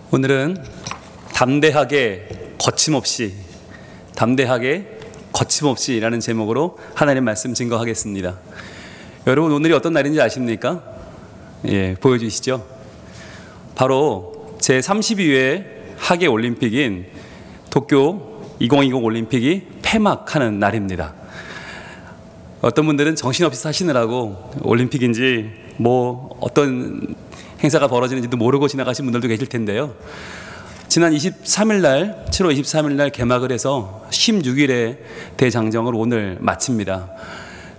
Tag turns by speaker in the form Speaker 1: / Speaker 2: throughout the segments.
Speaker 1: 오늘은 담대하게 거침없이라는 제목으로 하나님 말씀 증거하겠습니다. 여러분, 오늘이 어떤 날인지 아십니까? 예, 보여주시죠. 바로 제32회 하계 올림픽인 도쿄 2020 올림픽이 폐막하는 날입니다. 어떤 분들은 정신없이 사시느라고 올림픽인지 어떤 행사가 벌어지는지도 모르고 지나가신 분들도 계실 텐데요. 지난 23일 날, 7월 23일 날 개막을 해서 16일에 대장정을 오늘 마칩니다.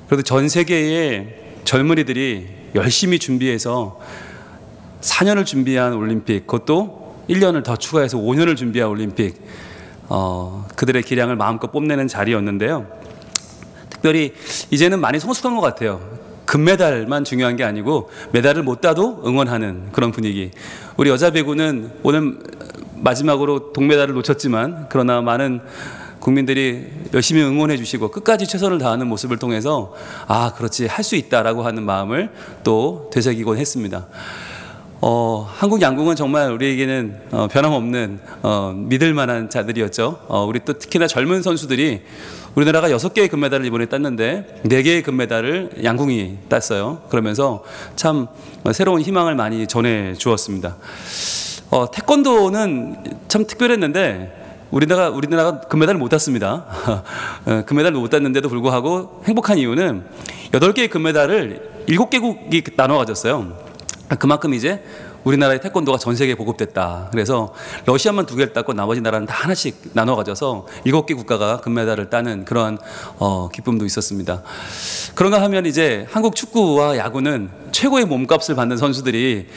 Speaker 1: 그래도 전 세계의 젊은이들이 열심히 준비해서 4년을 준비한 올림픽, 그것도 1년을 더 추가해서 5년을 준비한 올림픽, 그들의 기량을 마음껏 뽐내는 자리였는데요. 특별히 이제는 많이 성숙한 것 같아요. 금메달만 중요한 게 아니고 메달을 못 따도 응원하는 그런 분위기. 우리 여자 배구는 오늘 마지막으로 동메달을 놓쳤지만 그러나 많은 국민들이 열심히 응원해 주시고 끝까지 최선을 다하는 모습을 통해서 그렇지, 할 수 있다라고 하는 마음을 또 되새기곤 했습니다. 한국 양궁은 정말 우리에게는 변함없는 믿을 만한 자들이었죠. 우리 또 특히나 젊은 선수들이 우리나라가 6개의 금메달을 이번에 땄는데 4개의 금메달을 양궁이 땄어요. 그러면서 참 새로운 희망을 많이 전해 주었습니다. 태권도는 참 특별했는데 우리나라가 금메달을 못 땄습니다. 금메달을 못 땄는데도 불구하고 행복한 이유는 8개의 금메달을 7개국이 나눠 가졌어요. 그만큼 이제 우리나라의 태권도가 전 세계에 보급됐다. 그래서 러시아만 2개를 땄고 나머지 나라는 다 하나씩 나눠 가져서 7개 국가가 금메달을 따는 그러한 기쁨도 있었습니다. 그런가 하면 이제 한국 축구와 야구는 최고의 몸값을 받는 선수들이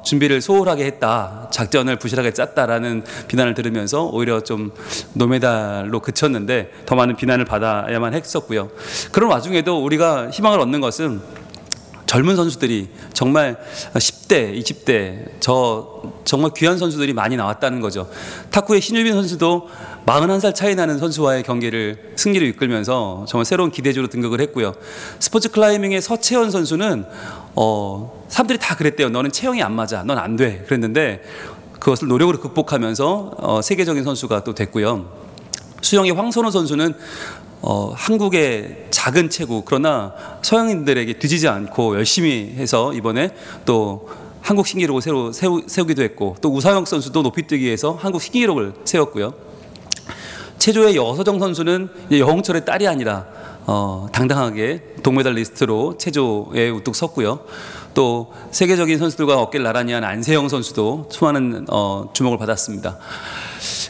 Speaker 1: 준비를 소홀하게 했다, 작전을 부실하게 짰다라는 비난을 들으면서 오히려 좀 노메달로 그쳤는데 더 많은 비난을 받아야만 했었고요. 그런 와중에도 우리가 희망을 얻는 것은 젊은 선수들이 정말 10대, 20대 정말 귀한 선수들이 많이 나왔다는 거죠. 탁구의 신유빈 선수도 41살 차이 나는 선수와의 경기를 승리로 이끌면서 정말 새로운 기대주로 등극을 했고요. 스포츠 클라이밍의 서채연 선수는 사람들이 다 그랬대요. 너는 체형이 안 맞아, 넌 안 돼, 그랬는데 그것을 노력으로 극복하면서 세계적인 선수가 또 됐고요. 수영의 황선우 선수는 한국의 작은 체구, 그러나 서양인들에게 뒤지지 않고 열심히 해서 이번에 또 한국 신기록을 새로 세우기도 했고, 또 우상혁 선수도 높이뛰기에서 한국 신기록을 세웠고요. 체조의 여서정 선수는 여홍철의 딸이 아니라 당당하게 동메달리스트로 체조에 우뚝 섰고요. 또 세계적인 선수들과 어깨를 나란히 한 안세영 선수도 수많은 주목을 받았습니다.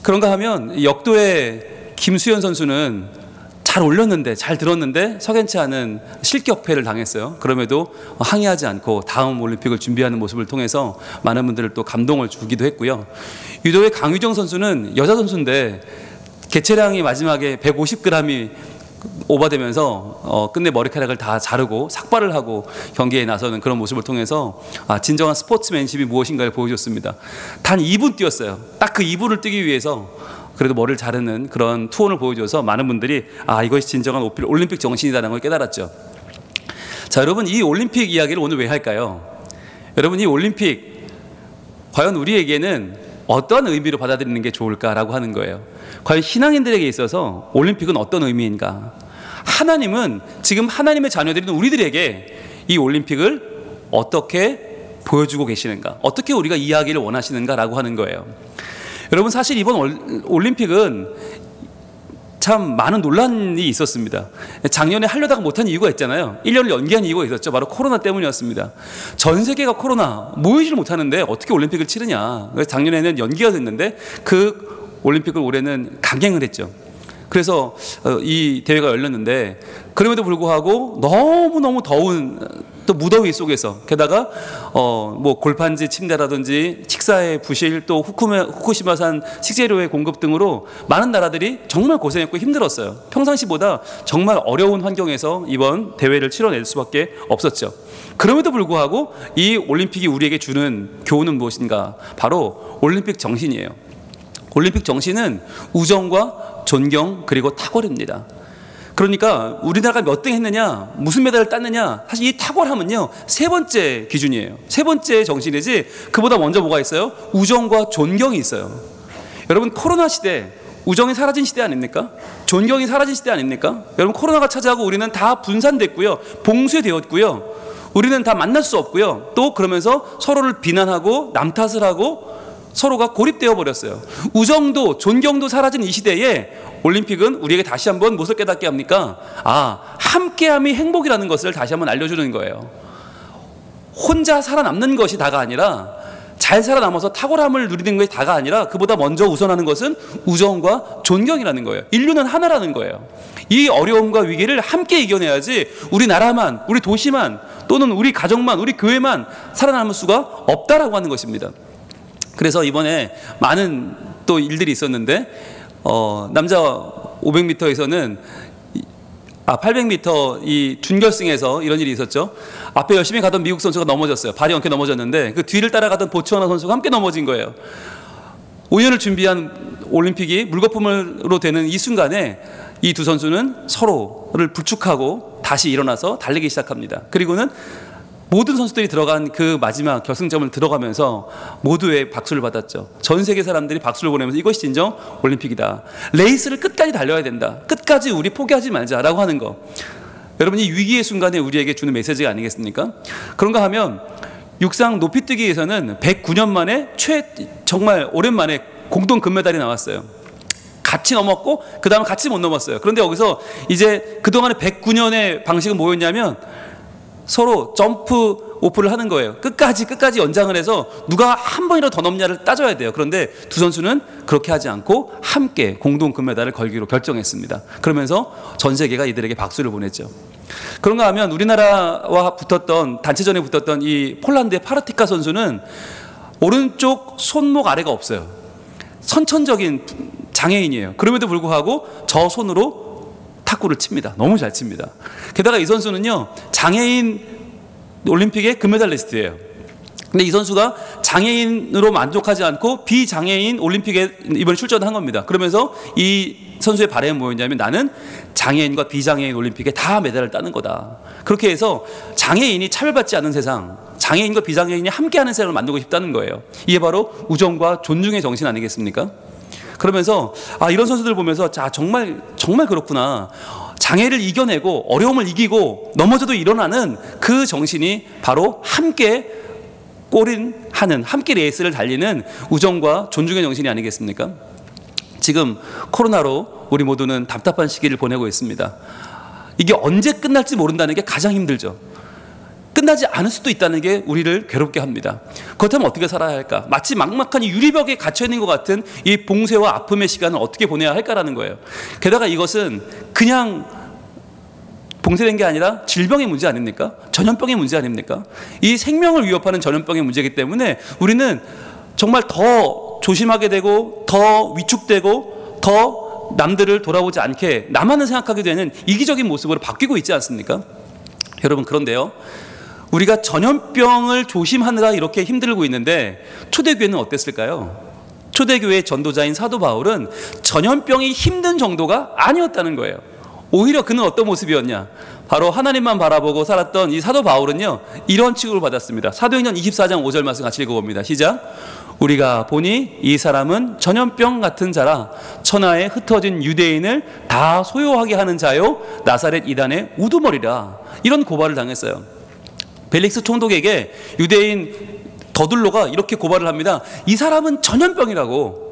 Speaker 1: 그런가 하면 역도의 김수현 선수는 잘 올렸는데, 잘 들었는데 석연치 않은 실격패를 당했어요. 그럼에도 항의하지 않고 다음 올림픽을 준비하는 모습을 통해서 많은 분들을 또 감동을 주기도 했고요. 유도의 강유정 선수는 여자 선수인데 개체량이 마지막에 150g이 오버되면서 끝내 머리카락을 다 자르고 삭발을 하고 경기에 나서는 그런 모습을 통해서 진정한 스포츠맨십이 무엇인가를 보여줬습니다. 단 2분 뛰었어요. 딱 그 2분을 뛰기 위해서 그래도 머리를 자르는 그런 투혼을 보여줘서 많은 분들이 이것이 진정한 올림픽 정신이라는 걸 깨달았죠. 자, 여러분, 이 올림픽 이야기를 오늘 왜 할까요? 여러분, 이 올림픽 과연 우리에게는 어떤 의미로 받아들이는 게 좋을까라고 하는 거예요. 과연 신앙인들에게 있어서 올림픽은 어떤 의미인가? 하나님은 지금 하나님의 자녀들인 우리들에게 이 올림픽을 어떻게 보여주고 계시는가? 어떻게 우리가 이해하기를 원하시는가라고 하는 거예요. 여러분, 사실 이번 올림픽은 참 많은 논란이 있었습니다. 작년에 하려다가 못한 이유가 있잖아요. 1년을 연기한 이유가 있었죠. 바로 코로나 때문이었습니다. 전 세계가 코로나 모이지를 못하는데 어떻게 올림픽을 치르냐. 그래서 작년에는 연기가 됐는데 그 올림픽을 올해는 강행을 했죠. 그래서 이 대회가 열렸는데 그럼에도 불구하고 너무너무 더운 또 무더위 속에서, 게다가 골판지 침대라든지 식사의 부실, 또 후쿠시마산 식재료의 공급 등으로 많은 나라들이 정말 고생했고 힘들었어요. 평상시보다 정말 어려운 환경에서 이번 대회를 치러낼 수밖에 없었죠. 그럼에도 불구하고 이 올림픽이 우리에게 주는 교훈은 무엇인가? 바로 올림픽 정신이에요. 올림픽 정신은 우정과 존경 그리고 탁월입니다. 그러니까 우리나라가 몇 등 했느냐, 무슨 메달을 땄느냐, 사실 이 탁월함은요, 세 번째 기준이에요. 세 번째 정신이지, 그보다 먼저 뭐가 있어요? 우정과 존경이 있어요. 여러분, 코로나 시대, 우정이 사라진 시대 아닙니까? 존경이 사라진 시대 아닙니까? 여러분, 코로나가 차지하고 우리는 다 분산됐고요, 봉쇄되었고요, 우리는 다 만날 수 없고요, 또 그러면서 서로를 비난하고 남 탓을 하고 서로가 고립되어 버렸어요. 우정도 존경도 사라진 이 시대에 올림픽은 우리에게 다시 한번 무엇을 깨닫게 합니까? 함께함이 행복이라는 것을 다시 한번 알려주는 거예요. 혼자 살아남는 것이 다가 아니라, 잘 살아남아서 탁월함을 누리는 것이 다가 아니라, 그보다 먼저 우선하는 것은 우정과 존경이라는 거예요. 인류는 하나라는 거예요. 이 어려움과 위기를 함께 이겨내야지 우리나라만, 우리 도시만, 또는 우리 가정만, 우리 교회만 살아남을 수가 없다라고 하는 것입니다. 그래서 이번에 많은 또 일들이 있었는데, 남자 500m에서는 800m 이 준결승에서 이런 일이 있었죠. 앞에 열심히 가던 미국 선수가 넘어졌어요. 발이 엉켜 넘어졌는데 그 뒤를 따라가던 보츠와나 선수가 함께 넘어진 거예요. 5년을 준비한 올림픽이 물거품으로 되는 이 순간에 이 두 선수는 서로를 부축하고 다시 일어나서 달리기 시작합니다. 그리고는 모든 선수들이 들어간 그 마지막 결승점을 들어가면서 모두의 박수를 받았죠. 전 세계 사람들이 박수를 보내면서 이것이 진정 올림픽이다. 레이스를 끝까지 달려야 된다. 끝까지 우리 포기하지 말자라고 하는 거. 여러분, 이 위기의 순간에 우리에게 주는 메시지가 아니겠습니까? 그런가 하면 육상 높이뛰기에서는 109년 만에 정말 오랜만에 공동 금메달이 나왔어요. 같이 넘었고 그 다음에 같이 못 넘었어요. 그런데 여기서 이제 그동안의 109년의 방식은 뭐였냐면 서로 점프 오프를 하는 거예요. 끝까지 연장을 해서 누가 한 번이라도 더 넘냐를 따져야 돼요. 그런데 두 선수는 그렇게 하지 않고 함께 공동 금메달을 걸기로 결정했습니다. 그러면서 전 세계가 이들에게 박수를 보냈죠. 그런가 하면 우리나라와 붙었던, 단체전에 붙었던 이 폴란드의 파르티카 선수는 오른쪽 손목 아래가 없어요. 선천적인 장애인이에요. 그럼에도 불구하고 저 손으로 탁구를 칩니다. 너무 잘 칩니다. 게다가 이 선수는요, 장애인 올림픽의 금메달리스트예요. 근데 이 선수가 장애인으로 만족하지 않고 비장애인 올림픽에 이번에 출전한 겁니다. 그러면서 이 선수의 바람은 뭐였냐면, 나는 장애인과 비장애인 올림픽에 다 메달을 따는 거다. 그렇게 해서 장애인이 차별받지 않는 세상, 장애인과 비장애인이 함께하는 세상을 만들고 싶다는 거예요. 이게 바로 우정과 존중의 정신 아니겠습니까? 그러면서 이런 선수들 보면서 정말 그렇구나. 장애를 이겨내고 어려움을 이기고 넘어져도 일어나는 그 정신이 바로 함께 골인하는, 함께 레이스를 달리는 우정과 존중의 정신이 아니겠습니까? 지금 코로나로 우리 모두는 답답한 시기를 보내고 있습니다. 이게 언제 끝날지 모른다는 게 가장 힘들죠. 끝나지 않을 수도 있다는 게 우리를 괴롭게 합니다. 그렇다면 어떻게 살아야 할까? 마치 막막한 유리벽에 갇혀있는 것 같은 이 봉쇄와 아픔의 시간을 어떻게 보내야 할까라는 거예요. 게다가 이것은 그냥 봉쇄된 게 아니라 질병의 문제 아닙니까? 전염병의 문제 아닙니까? 이 생명을 위협하는 전염병의 문제이기 때문에 우리는 정말 더 조심하게 되고, 더 위축되고, 더 남들을 돌아보지 않게 나만을 생각하게 되는 이기적인 모습으로 바뀌고 있지 않습니까? 여러분, 그런데요, 우리가 전염병을 조심하느라 이렇게 힘들고 있는데 초대교회는 어땠을까요? 초대교회의 전도자인 사도 바울은 전염병이 힘든 정도가 아니었다는 거예요. 오히려 그는 어떤 모습이었냐? 바로 하나님만 바라보고 살았던 이 사도 바울은요, 이런 취급을 받았습니다. 사도행전 24장 5절 말씀 같이 읽어봅니다. 시작. 우리가 보니 이 사람은 전염병 같은 자라, 천하에 흩어진 유대인을 다 소요하게 하는 자요, 나사렛 이단의 우두머리라. 이런 고발을 당했어요. 벨릭스 총독에게 유대인 더둘로가 이렇게 고발을 합니다. 이 사람은 전염병이라고,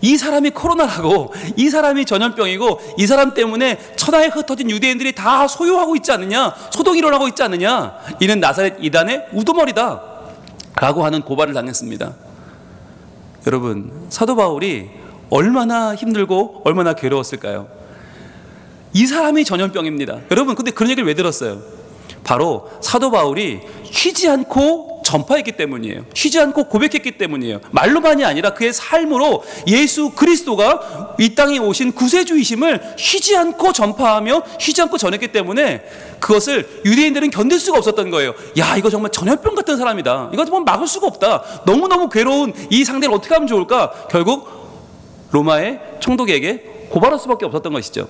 Speaker 1: 이 사람이 코로나라고, 이 사람이 전염병이고, 이 사람 때문에 천하에 흩어진 유대인들이 다 소요하고 있지 않느냐, 소동이 일어나고 있지 않느냐, 이는 나사렛 이단의 우두머리다 라고 하는 고발을 당했습니다. 여러분, 사도 바울이 얼마나 힘들고 얼마나 괴로웠을까요? 이 사람이 전염병입니다. 여러분, 근데 그런 얘기를 왜 들었어요? 바로 사도 바울이 쉬지 않고 전파했기 때문이에요. 쉬지 않고 고백했기 때문이에요. 말로만이 아니라 그의 삶으로 예수 그리스도가 이 땅에 오신 구세주이심을 쉬지 않고 전파하며 쉬지 않고 전했기 때문에 그것을 유대인들은 견딜 수가 없었던 거예요. 야, 이거 정말 전염병 같은 사람이다. 이거 뭐 막을 수가 없다. 너무너무 괴로운 이 상대를 어떻게 하면 좋을까? 결국 로마의 총독에게 고발할 수밖에 없었던 것이죠.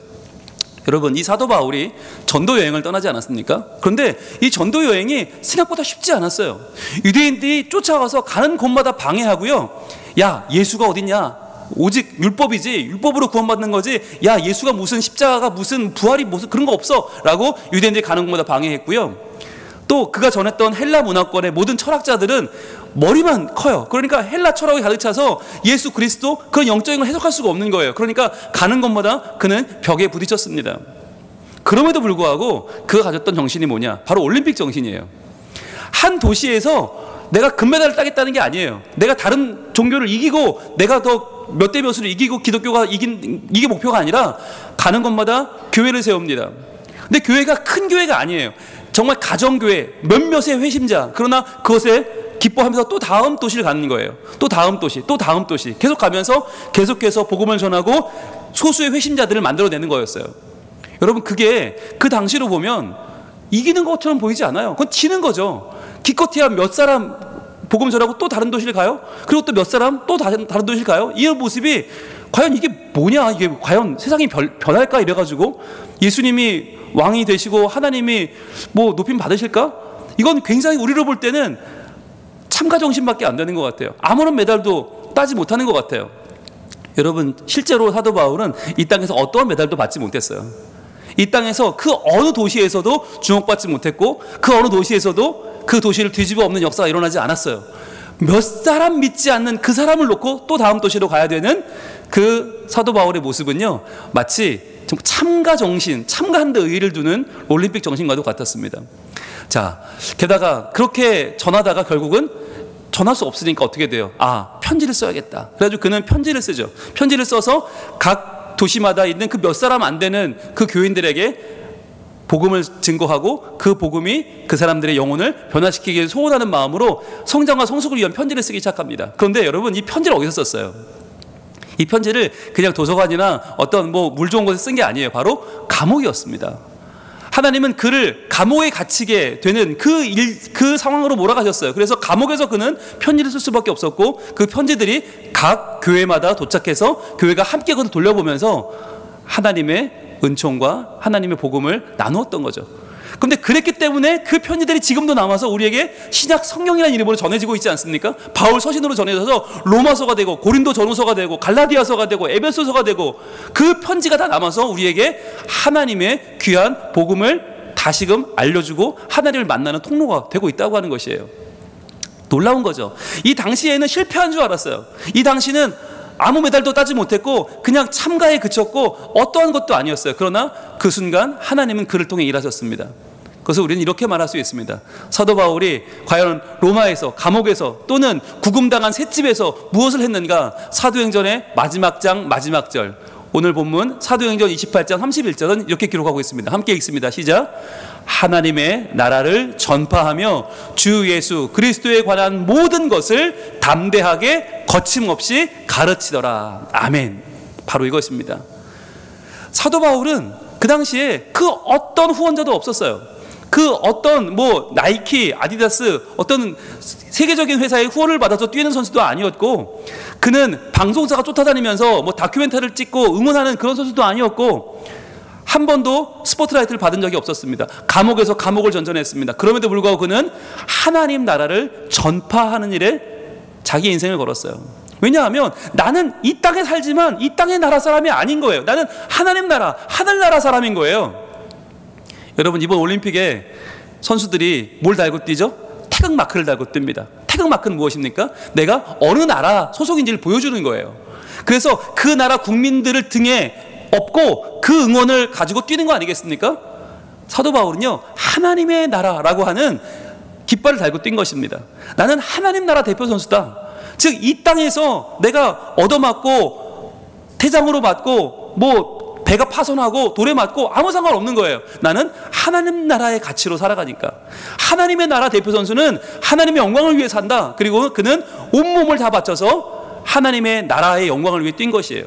Speaker 1: 여러분, 이 사도 바울이 전도 여행을 떠나지 않았습니까? 그런데 이 전도 여행이 생각보다 쉽지 않았어요. 유대인들이 쫓아와서 가는 곳마다 방해하고요. 야, 예수가 어딨냐? 오직 율법이지, 율법으로 구원받는 거지, 야, 예수가 무슨 십자가가 무슨 부활이 무슨 그런 거 없어 라고 유대인들이 가는 곳마다 방해했고요. 또 그가 전했던 헬라 문화권의 모든 철학자들은 머리만 커요. 그러니까 헬라 철학이 가득 차서 예수 그리스도 그런 영적인 걸 해석할 수가 없는 거예요. 그러니까 가는 곳마다 그는 벽에 부딪혔습니다. 그럼에도 불구하고 그가 가졌던 정신이 뭐냐? 바로 올림픽 정신이에요. 한 도시에서 내가 금메달을 따겠다는 게 아니에요. 내가 다른 종교를 이기고 내가 더 몇 대 몇으로 이기고 기독교가 이게 목표가 아니라 가는 곳마다 교회를 세웁니다. 근데 교회가 큰 교회가 아니에요. 정말 가정교회, 몇몇의 회심자. 그러나 그것에 기뻐하면서 또 다음 도시를 가는 거예요. 또 다음 도시, 또 다음 도시. 계속 가면서 계속해서 복음을 전하고 소수의 회심자들을 만들어내는 거였어요. 여러분, 그게 그 당시로 보면 이기는 것처럼 보이지 않아요. 그건 지는 거죠. 기껏해야 몇 사람 복음 전하고 또 다른 도시를 가요? 그리고 또 몇 사람 또 다른 도시를 가요? 이 모습이 과연 이게 뭐냐? 이게 과연 세상이 변할까? 이래가지고 예수님이 왕이 되시고 하나님이 뭐 높임 받으실까? 이건 굉장히 우리로 볼 때는 참가 정신밖에 안 되는 것 같아요. 아무런 메달도 따지 못하는 것 같아요. 여러분, 실제로 사도 바울은 이 땅에서 어떠한 메달도 받지 못했어요. 이 땅에서 그 어느 도시에서도 주목받지 못했고 그 어느 도시에서도 그 도시를 뒤집어 엎는 역사가 일어나지 않았어요. 몇 사람 믿지 않는 그 사람을 놓고 또 다음 도시로 가야 되는 그 사도 바울의 모습은요, 마치 참가 정신, 참가하는 데 의의를 두는 올림픽 정신과도 같았습니다. 자, 게다가 그렇게 전하다가 결국은 전할 수 없으니까 어떻게 돼요? 아, 편지를 써야겠다. 그래가지고 그는 편지를 쓰죠. 편지를 써서 각 도시마다 있는 그 몇 사람 안 되는 그 교인들에게 복음을 증거하고 그 복음이 그 사람들의 영혼을 변화시키기 소원하는 마음으로 성장과 성숙을 위한 편지를 쓰기 시작합니다. 그런데 여러분, 이 편지를 어디서 썼어요? 이 편지를 그냥 도서관이나 어떤 뭐 물 좋은 곳에 쓴 게 아니에요. 바로 감옥이었습니다. 하나님은 그를 감옥에 갇히게 되는 그 상황으로 몰아가셨어요. 그래서 감옥에서 그는 편지를 쓸 수밖에 없었고 그 편지들이 각 교회마다 도착해서 교회가 함께 그것을 돌려보면서 하나님의 은총과 하나님의 복음을 나누었던 거죠. 그런데 그랬기 때문에 그 편지들이 지금도 남아서 우리에게 신약 성경이라는 이름으로 전해지고 있지 않습니까? 바울 서신으로 전해져서 로마서가 되고 고린도 전후서가 되고 갈라디아서가 되고 에베소서가 되고 그 편지가 다 남아서 우리에게 하나님의 귀한 복음을 다시금 알려주고 하나님을 만나는 통로가 되고 있다고 하는 것이에요. 놀라운 거죠. 이 당시에는 실패한 줄 알았어요. 이 당시는 아무 메달도 따지 못했고 그냥 참가에 그쳤고 어떠한 것도 아니었어요. 그러나 그 순간 하나님은 그를 통해 일하셨습니다. 그래서 우리는 이렇게 말할 수 있습니다. 사도 바울이 과연 로마에서, 감옥에서 또는 구금당한 셋집에서 무엇을 했는가? 사도행전의 마지막 장 마지막 절, 오늘 본문 사도행전 28장 31절은 이렇게 기록하고 있습니다. 함께 읽습니다. 시작. 하나님의 나라를 전파하며 주 예수 그리스도에 관한 모든 것을 담대하게 거침없이 가르치더라. 아멘. 바로 이것입니다. 사도 바울은 그 당시에 그 어떤 후원자도 없었어요. 그 어떤 뭐 나이키, 아디다스 어떤 세계적인 회사의 후원을 받아서 뛰는 선수도 아니었고 그는 방송사가 쫓아다니면서 뭐 다큐멘터리를 찍고 응원하는 그런 선수도 아니었고 한 번도 스포트라이트를 받은 적이 없었습니다. 감옥에서 감옥을 전전했습니다. 그럼에도 불구하고 그는 하나님 나라를 전파하는 일에 자기 인생을 걸었어요. 왜냐하면 나는 이 땅에 살지만 이 땅의 나라 사람이 아닌 거예요. 나는 하나님 나라, 하늘나라 사람인 거예요. 여러분, 이번 올림픽에 선수들이 뭘 달고 뛰죠? 태극마크를 달고 뜁니다. 태극마크는 무엇입니까? 내가 어느 나라 소속인지를 보여주는 거예요. 그래서 그 나라 국민들을 등에 업고 그 응원을 가지고 뛰는 거 아니겠습니까? 사도 바울은요, 하나님의 나라라고 하는 깃발을 달고 뛴 것입니다. 나는 하나님 나라 대표 선수다. 즉 이 땅에서 내가 얻어맞고 태장으로 맞고 뭐 배가 파손하고 돌에 맞고 아무 상관없는 거예요. 나는 하나님 나라의 가치로 살아가니까. 하나님의 나라 대표 선수는 하나님의 영광을 위해 산다. 그리고 그는 온몸을 다 바쳐서 하나님의 나라의 영광을 위해 뛴 것이에요.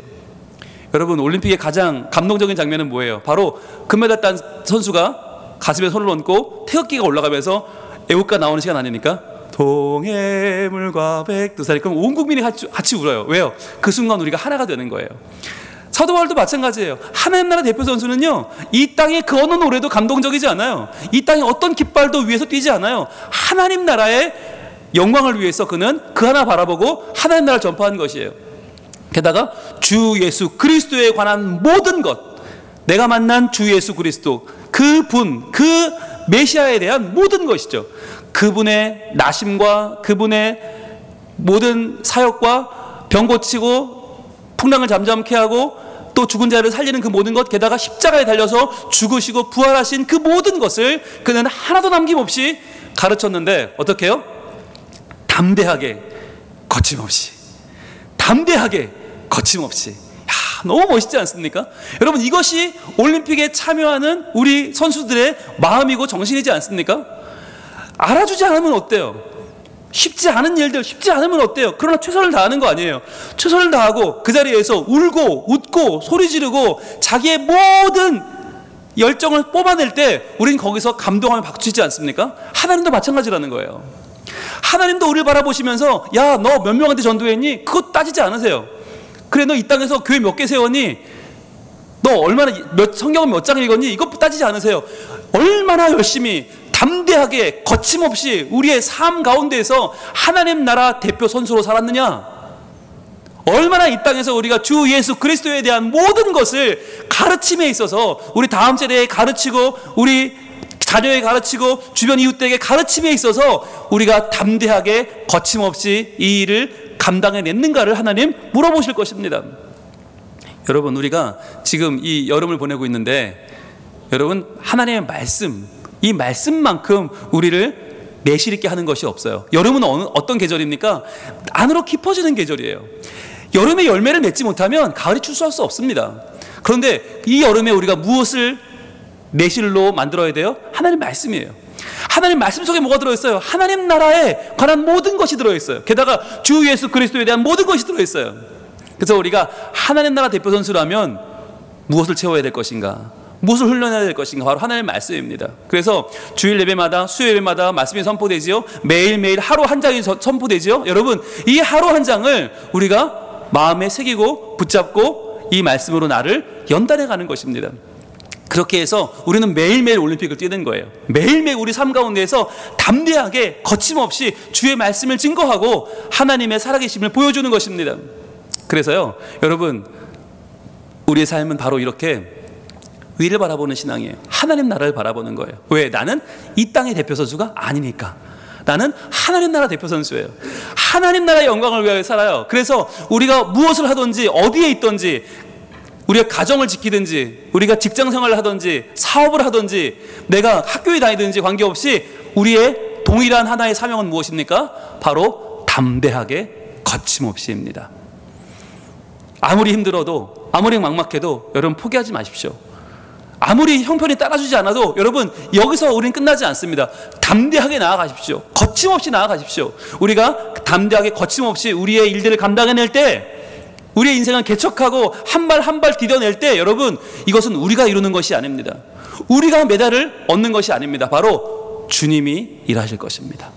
Speaker 1: 여러분, 올림픽의 가장 감동적인 장면은 뭐예요? 바로 금메달 딴 선수가 가슴에 손을 얹고 태극기가 올라가면서 애국가 나오는 시간 아닙니까? 동해물과 백두산이. 그럼 온 국민이 같이 울어요. 왜요? 그 순간 우리가 하나가 되는 거예요. 사도 바울도 마찬가지예요. 하나님 나라 대표 선수는요, 이 땅의 그 어느 노래도 감동적이지 않아요. 이 땅의 어떤 깃발도 위에서 뛰지 않아요. 하나님 나라의 영광을 위해서 그는 그 하나 바라보고 하나님 나라를 전파한 것이에요. 게다가 주 예수 그리스도에 관한 모든 것, 내가 만난 주 예수 그리스도, 그분, 그 메시아에 대한 모든 것이죠. 그분의 나심과 그분의 모든 사역과 병 고치고 풍랑을 잠잠케 하고 또 죽은 자를 살리는 그 모든 것, 게다가 십자가에 달려서 죽으시고 부활하신 그 모든 것을 그는 하나도 남김없이 가르쳤는데 어떻게 해요? 담대하게 거침없이, 담대하게 거침없이. 너무 멋있지 않습니까? 여러분, 이것이 올림픽에 참여하는 우리 선수들의 마음이고 정신이지 않습니까? 알아주지 않으면 어때요? 쉽지 않은 일들, 쉽지 않으면 어때요? 그러나 최선을 다하는 거 아니에요. 최선을 다하고 그 자리에서 울고 웃고 소리 지르고 자기의 모든 열정을 뽑아낼 때 우린 거기서 감동하며 박수치지 않습니까? 하나님도 마찬가지라는 거예요. 하나님도 우리를 바라보시면서 야, 너 몇 명한테 전도했니? 그거 따지지 않으세요. 그래, 너 이 땅에서 교회 몇 개 세웠니? 너 얼마나 성경은 몇 장 읽었니? 이거 따지지 않으세요. 얼마나 열심히 담대하게 거침없이 우리의 삶 가운데에서 하나님 나라 대표 선수로 살았느냐? 얼마나 이 땅에서 우리가 주 예수 그리스도에 대한 모든 것을 가르침에 있어서 우리 다음 세대에 가르치고 우리 자녀에 가르치고 주변 이웃들에게 가르침에 있어서 우리가 담대하게 거침없이 이 일을 감당해냈는가를 하나님 물어보실 것입니다. 여러분, 우리가 지금 이 여름을 보내고 있는데 여러분, 하나님의 말씀, 이 말씀만큼 우리를 내실 있게 하는 것이 없어요. 여름은 어떤 계절입니까? 안으로 깊어지는 계절이에요. 여름에 열매를 맺지 못하면 가을이 출소할 수 없습니다. 그런데 이 여름에 우리가 무엇을 내실로 만들어야 돼요? 하나님 말씀이에요. 하나님 말씀 속에 뭐가 들어있어요? 하나님 나라에 관한 모든 것이 들어있어요. 게다가 주 예수 그리스도에 대한 모든 것이 들어있어요. 그래서 우리가 하나님 나라 대표 선수라면 무엇을 채워야 될 것인가? 무엇을 훈련해야 될 것인가? 바로 하나님의 말씀입니다. 그래서 주일 예배마다, 수요 예배마다 말씀이 선포되지요. 매일매일 하루 한 장이 선포되지요. 여러분, 이 하루 한 장을 우리가 마음에 새기고 붙잡고 이 말씀으로 나를 연단해 가는 것입니다. 그렇게 해서 우리는 매일매일 올림픽을 뛰는 거예요. 매일매일 우리 삶 가운데에서 담대하게 거침없이 주의 말씀을 증거하고 하나님의 살아계심을 보여주는 것입니다. 그래서요, 여러분, 우리의 삶은 바로 이렇게 위를 바라보는 신앙이에요. 하나님 나라를 바라보는 거예요. 왜? 나는 이 땅의 대표 선수가 아니니까. 나는 하나님 나라 대표 선수예요. 하나님 나라의 영광을 위하여 살아요. 그래서 우리가 무엇을 하든지 어디에 있든지, 우리가 가정을 지키든지 우리가 직장 생활을 하든지 사업을 하든지 내가 학교에 다니든지 관계없이 우리의 동일한 하나의 사명은 무엇입니까? 바로 담대하게 거침없이입니다. 아무리 힘들어도, 아무리 막막해도 여러분 포기하지 마십시오. 아무리 형편이 따라주지 않아도 여러분, 여기서 우리는 끝나지 않습니다. 담대하게 나아가십시오. 거침없이 나아가십시오. 우리가 담대하게 거침없이 우리의 일들을 감당해낼 때, 우리의 인생을 개척하고 한 발 한 발 디뎌낼 때 여러분, 이것은 우리가 이루는 것이 아닙니다. 우리가 메달을 얻는 것이 아닙니다. 바로 주님이 일하실 것입니다.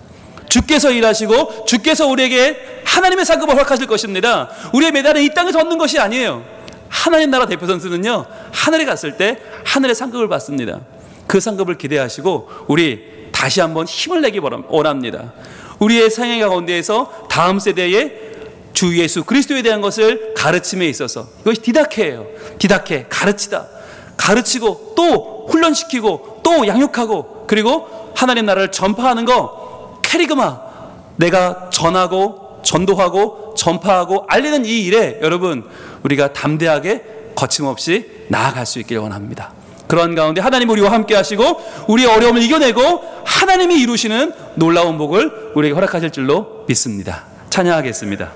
Speaker 1: 주께서 일하시고 주께서 우리에게 하나님의 상급을 허락하실 것입니다. 우리의 메달은 이 땅에서 얻는 것이 아니에요. 하나님 나라 대표 선수는요, 하늘에 갔을 때 하늘의 상급을 받습니다. 그 상급을 기대하시고 우리 다시 한번 힘을 내기 원합니다. 우리의 생애 가운데에서 다음 세대에 주 예수 그리스도에 대한 것을 가르침에 있어서, 이것이 디다케예요. 디다케, 가르치다. 가르치고 또 훈련시키고 또 양육하고, 그리고 하나님 나라를 전파하는 거, 캐리그마, 내가 전하고 전도하고 전파하고 알리는 이 일에 여러분, 우리가 담대하게 거침없이 나아갈 수 있기를 원합니다. 그런 가운데 하나님 우리와 함께 하시고 우리의 어려움을 이겨내고 하나님이 이루시는 놀라운 복을 우리에게 허락하실 줄로 믿습니다. 찬양하겠습니다.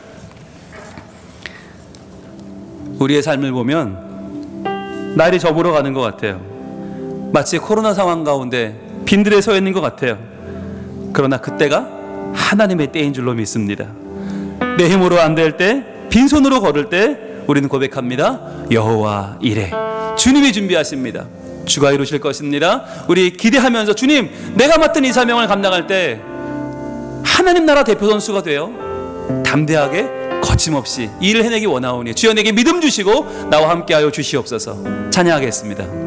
Speaker 1: 우리의 삶을 보면 날이 저물어 가는 것 같아요. 마치 코로나 상황 가운데 빈들에 서 있는 것 같아요. 그러나 그때가 하나님의 때인 줄로 믿습니다. 내 힘으로 안 될 때, 빈손으로 걸을 때 우리는 고백합니다. 여호와 이레, 주님이 준비하십니다. 주가 이루실 것입니다. 우리 기대하면서 주님, 내가 맡은 이 사명을 감당할 때 하나님 나라 대표 선수가 되어 담대하게 거침없이 이 일을 해내기 원하오니 주여 내게 믿음 주시고 나와 함께하여 주시옵소서. 찬양하겠습니다.